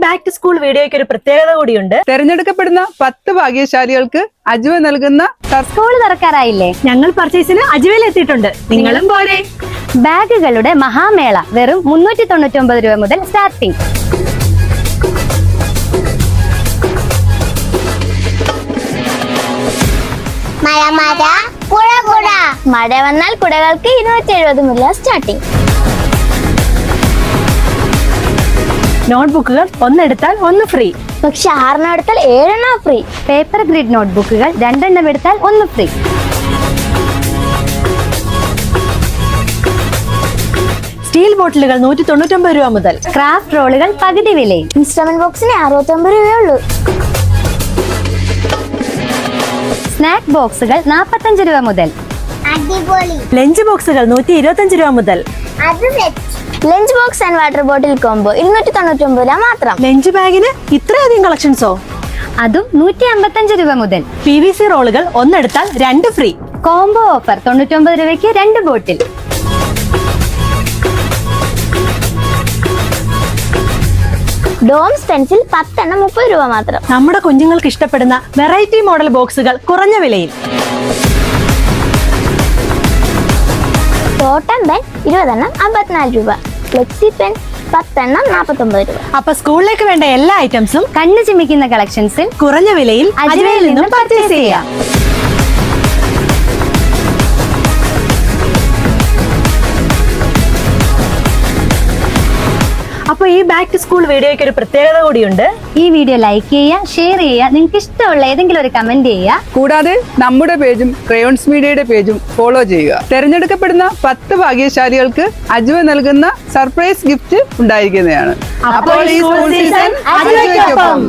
Back to school വീഡിയോയ്ക്ക് ഒരു പ്രത്യേകത കൂടിയുണ്ട്. തെരഞ്ഞെടുക്കപ്പെടുന്ന 10 ഭാഗ്യശാലികൾക്ക് അജുവ നൽകുന്ന സ്കൂൾ തുറക്കാറായില്ലേ? ഞങ്ങൾ പർച്ചേസിന് അജുവയിൽ എത്തിയിട്ടുണ്ട്. നിങ്ങളും പോലെ ബാഗുകളുടെ മഹാമേള വെറും 399 രൂപ മുതൽ സ്റ്റാർട്ടിംഗ്. മഴ വന്നാൽ കുടകൾക്ക് 270 മുതൽ സ്റ്റാർട്ടിംഗ്. നോട്ട്ബുക്കുകൾ ഒന്നെടുത്താൽ ഒന്ന് ഫ്രീ. പക്ഷെ 6 എടുത്താൽ 7 ഫ്രീ. പേപ്പർ ഗ്രിഡ് നോട്ട്ബുക്കുകൾ 2 എടുത്താൽ 1 ഫ്രീ. സ്റ്റീൽ ബോട്ടിലുകൾ 199 രൂപ മുതൽ. ക്രാഫ്റ്റ് റോളുകൾ പകുതി വിലയിൽ. ഇൻസ്ട്രുമെന്റ് ബോക്സിന് 69 രൂപയുള്ളൂ. സ്നാക്ക് ബോക്സുകൾ 45 രൂപ മുതൽ. ലഞ്ച് ബോക്സുകൾ 125 രൂപ മുതൽ. Lunch box and water bottle combo 299 രൂപ മാത്രം. ലഞ്ച് ബാഗിന് ഇത്രയധികം കളക്ഷൻസോ? അതും 155 രൂപ മുതൽ. PVC റോളുകൾ ഒന്നെടുത്താൽ 2 ഫ്രീ. കോംബോ ഓഫർ 99 രൂപയ്ക്ക് 2 ബോട്ടിൽ. ഡോംസ് പെൻസിൽ 10 30 രൂപ മാത്രം. നമ്മുടെ കുഞ്ഞുങ്ങൾക്ക് ഇഷ്ടപ്പെടുന്ന വെറൈറ്റി മോഡൽ ബോക്സുകൾ കുറഞ്ഞ വിലയിൽ. ടോട്ടം പെൻ 20 54 രൂപ. ഫ്ലെക്സി പെൻ 10 49 രൂപ. അപ്പൊ സ്കൂളിലേക്ക് വേണ്ട എല്ലാ ഐറ്റംസും കണ്ണു ചിമ്മിക്കുന്ന കളക്ഷൻസിൽ കുറഞ്ഞ വിലയിൽ അജുവയിൽ നിന്നും പർച്ചേസ് ചെയ്യാം. അപ്പൊ ഈ ബാക്ക് ടു സ്കൂൾ വീഡിയോയ്ക്ക് ഒരു പ്രത്യേകത കൂടിയുണ്ട്. ഈ വീഡിയോ ലൈക്ക് ചെയ്യുക, ഷെയർ ചെയ്യുക, നിങ്ങൾക്ക് ഇഷ്ടമുള്ള ഏതെങ്കിലും ഒരു കമന്റ് ചെയ്യുക. കൂടാതെ നമ്മുടെ പേജും ക്രയോൺസ് മീഡിയയുടെ പേജും ഫോളോ ചെയ്യുക. തെരഞ്ഞെടുക്കപ്പെടുന്ന 10 ഭാഗ്യശാലികൾക്ക് അജുവ നൽകുന്ന സർപ്രൈസ് ഗിഫ്റ്റ് ഉണ്ടായിരിക്കുന്നതാണ്. അപ്പോൾ ഈ സ്കൂൾ സീസൺ അജുവയ്ക്കൊപ്പം.